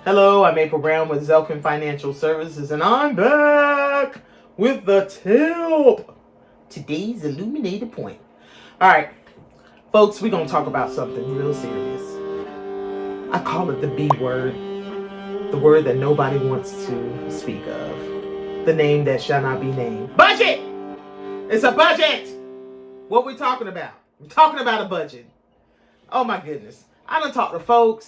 Hello, I'm April Brown with Zelken Financial Services, and I'm back with the tip. Today's illuminated point. All right, folks, we're going to talk about something real serious. I call it the B word, the word that nobody wants to speak of, the name that shall not be named. Budget! It's a budget! What we talking about? We're talking about a budget. Oh my goodness. I done talked to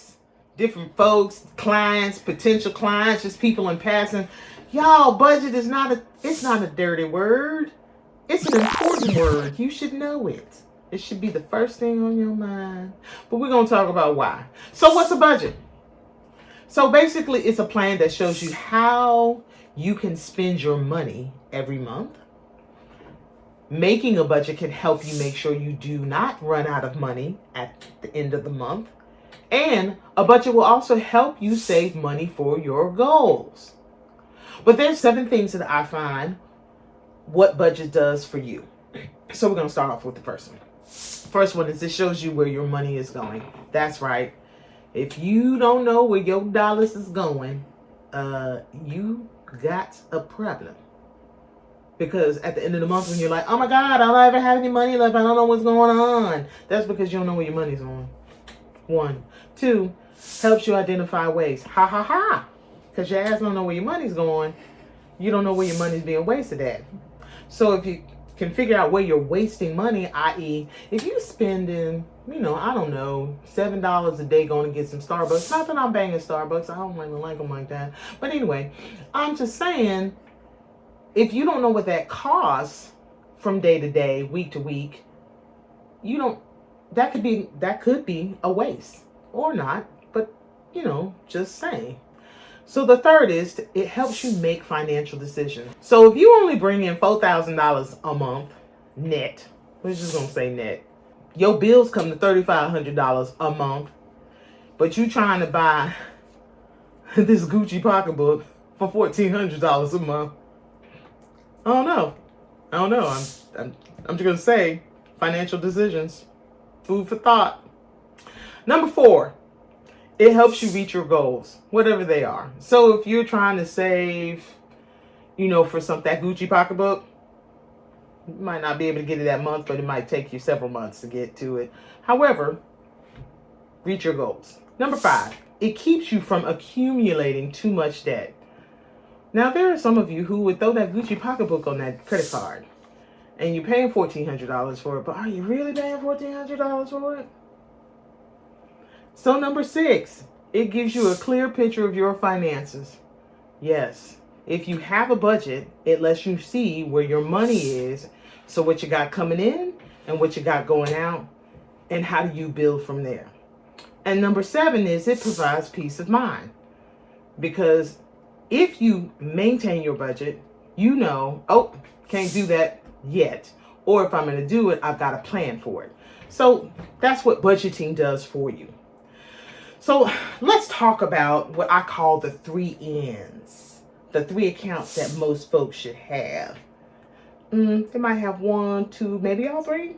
different folks, clients, potential clients, just people in passing. Y'all, budget is it's not a dirty word. It's an important word. You should know it. It should be the first thing on your mind. But we're going to talk about why. So what's a budget? So basically, it's a plan that shows you how you can spend your money every month. Making a budget can help you make sure you do not run out of money at the end of the month. And a budget will also help you save money for your goals. But there's 7 things that I find what budget does for you. So we're going to start off with the first one. First one is it shows you where your money is going. That's right. If you don't know where your dollars is going, you got a problem. Because at the end of the month when you're like, oh my God, I don't ever have any money left, I don't know what's going on. That's because you don't know where your money's going. 1. 2, helps you identify ways. Ha ha ha. Because your ass don't know where your money's going. You don't know where your money's being wasted at. So if you can figure out where you're wasting money, i.e. if you're spending, I don't know, $7 a day going to get some Starbucks. Not that I'm banging Starbucks. I don't even like them like that. But anyway, I'm just saying, if you don't know what that costs from day to day, week to week, that could be a waste or not, but just saying. So the third is it helps you make financial decisions. So if you only bring in $4,000 a month net, we're just going to say net, your bills come to $3,500 a month, but you trying to buy this Gucci pocketbook for $1,400 a month. I don't know. I'm just going to say financial decisions. Food for thought. Number 4, it helps you reach your goals, whatever they are. So if you're trying to save, for that Gucci pocketbook, you might not be able to get it that month, but it might take you several months to get to it. However, reach your goals. Number 5, it keeps you from accumulating too much debt. Now, there are some of you who would throw that Gucci pocketbook on that credit card, and you're paying $1,400 for it, but are you really paying $1,400 for it? So number 6, it gives you a clear picture of your finances. Yes, if you have a budget, it lets you see where your money is, so what you got coming in and what you got going out, and how do you build from there. And number 7 is it provides peace of mind, because if you maintain your budget, can't do that yet. Or if I'm going to do it, I've got a plan for it. So that's what budgeting does for you. So let's talk about what I call the 3 N's. The 3 accounts that most folks should have. They might have 1, 2, maybe all 3.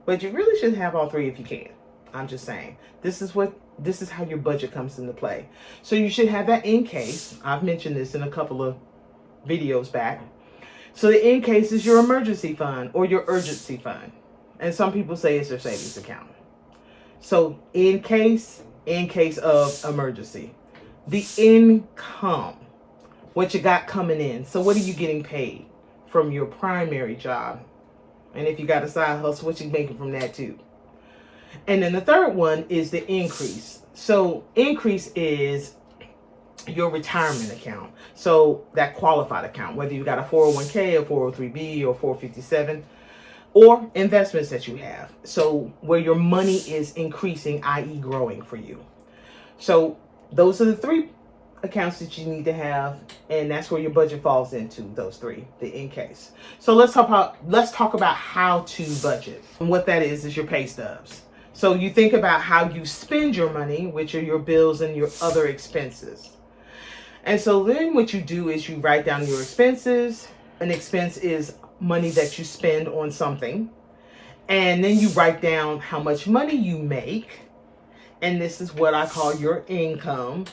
But you really should have all 3 if you can. I'm just saying. This is how your budget comes into play. So you should have that in case. I've mentioned this in a couple of videos back. So the in case is your emergency fund or your urgency fund. And some people say it's their savings account. So in case of emergency. The income, what you got coming in. So what are you getting paid from your primary job? And if you got a side hustle, what you making from that too? And then the third one is the increase. So increase is your retirement account. So that qualified account, whether you got a 401k, a 403b, or 457, or investments that you have. So where your money is increasing, i.e. growing for you. So those are the 3 accounts that you need to have, and that's where your budget falls into, those 3, the in case. So let's talk about how to budget. And what that is your pay stubs. So you think about how you spend your money, which are your bills and your other expenses. And so then what you do is you write down your expenses. An expense is money that you spend on something. And then you write down how much money you make. And this is what I call your income.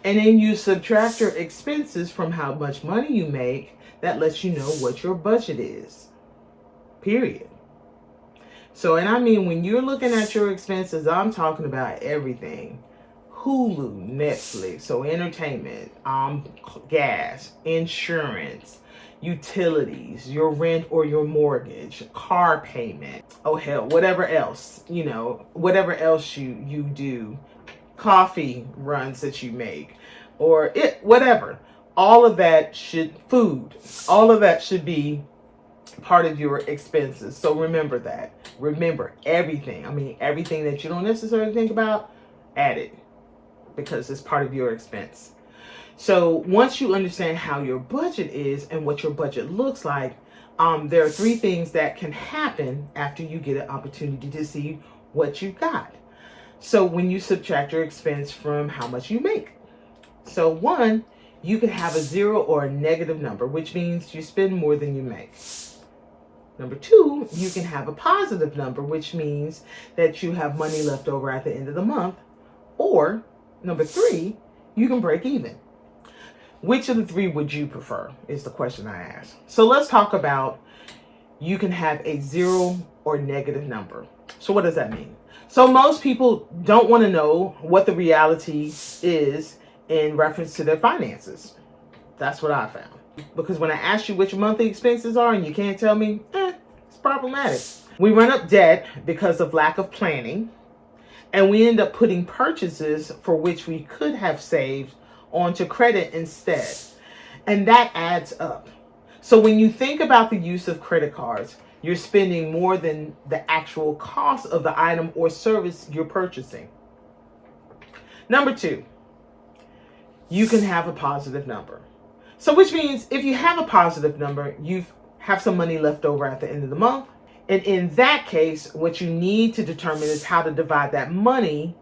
And then you subtract your expenses from how much money you make. That lets you know what your budget is. Period. So, and I mean, when you're looking at your expenses, I'm talking about everything. Hulu, Netflix, so entertainment, gas, insurance, utilities, your rent or your mortgage, car payment, oh hell, whatever else, whatever else you do, coffee runs that you make, or whatever. All of that all of that should be part of your expenses. So remember that. Remember everything. I mean, everything that you don't necessarily think about, add it, because it's part of your expense. So once you understand how your budget is and what your budget looks like, there are 3 things that can happen after you get an opportunity to see what you've got. So when you subtract your expense from how much you make. So 1, you can have a 0 or a negative number, which means you spend more than you make. Number 2, you can have a positive number, which means that you have money left over at the end of the month. Or number 3, you can break even. Which of the 3 would you prefer is the question I asked. So let's talk about you can have a 0 or negative number. So what does that mean? So most people don't want to know what the reality is in reference to their finances. That's what I found. Because when I ask you what your monthly expenses are and you can't tell me, it's problematic. We run up debt because of lack of planning, and we end up putting purchases for which we could have saved onto credit instead. And that adds up. So when you think about the use of credit cards, you're spending more than the actual cost of the item or service you're purchasing. Number 2, you can have a positive number. So which means if you have a positive number, you have some money left over at the end of the month. And in that case, what you need to determine is how to divide that money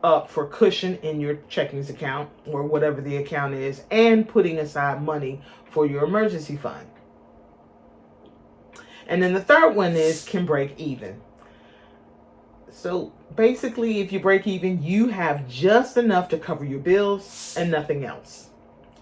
up for cushion in your checkings account or whatever the account is, and putting aside money for your emergency fund. And then the third one is can break even. So basically, if you break even, you have just enough to cover your bills and nothing else.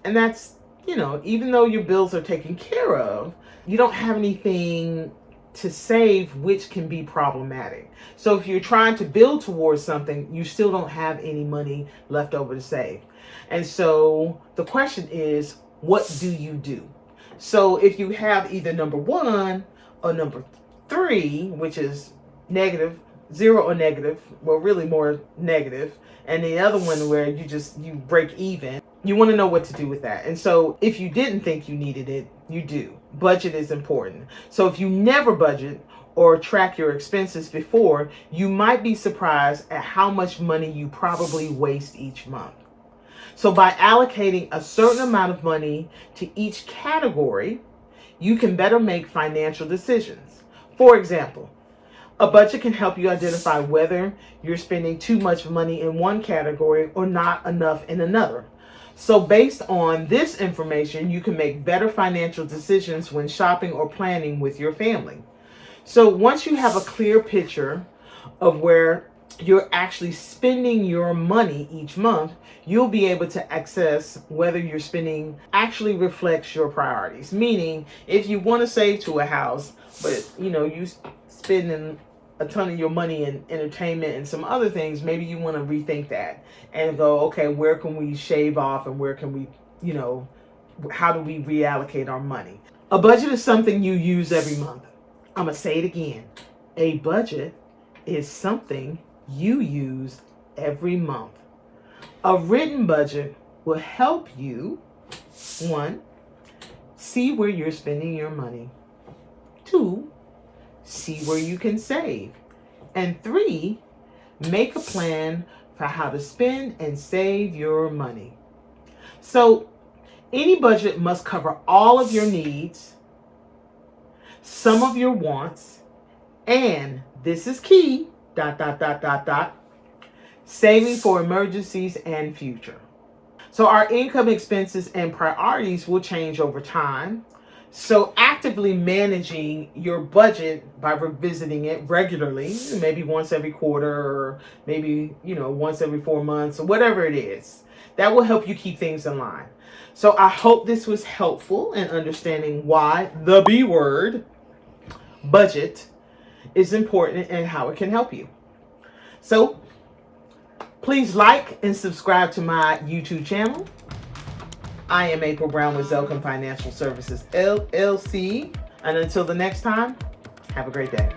And that's, even though your bills are taken care of, you don't have anything to save, which can be problematic. So if you're trying to build towards something, you still don't have any money left over to save. And so the question is, what do you do? So if you have either number 1 or number 3, which is negative, 0 or negative, well, really more negative, and the other one where you break even, you want to know what to do with that. And so if you didn't think you needed it, you do. Budget is important. So if you never budget or track your expenses before, you might be surprised at how much money you probably waste each month. So by allocating a certain amount of money to each category, you can better make financial decisions. For example, a budget can help you identify whether you're spending too much money in one category or not enough in another. So based on this information, you can make better financial decisions when shopping or planning with your family. So once you have a clear picture of where you're actually spending your money each month, you'll be able to access whether your spending actually reflects your priorities. Meaning, if you want to save to a house, but you spending a ton of your money in entertainment and some other things, maybe you want to rethink that and go, okay, where can we shave off and where can we, how do we reallocate our money? A budget is something you use every month. I'm going to say it again. A budget is something you use every month. A written budget will help you, 1, see where you're spending your money. 2, see where you can save. And 3, make a plan for how to spend and save your money. So any budget must cover all of your needs, some of your wants, and this is key, ... saving for emergencies and future. So our income, expenses, and priorities will change over time. So actively managing your budget by revisiting it regularly, maybe once every quarter or maybe, once every 4 months or whatever it is, that will help you keep things in line. So I hope this was helpful in understanding why the B word, budget, is important and how it can help you. So please like and subscribe to my YouTube channel. I am April Brown with Zelken Financial Services, LLC. And until the next time, have a great day.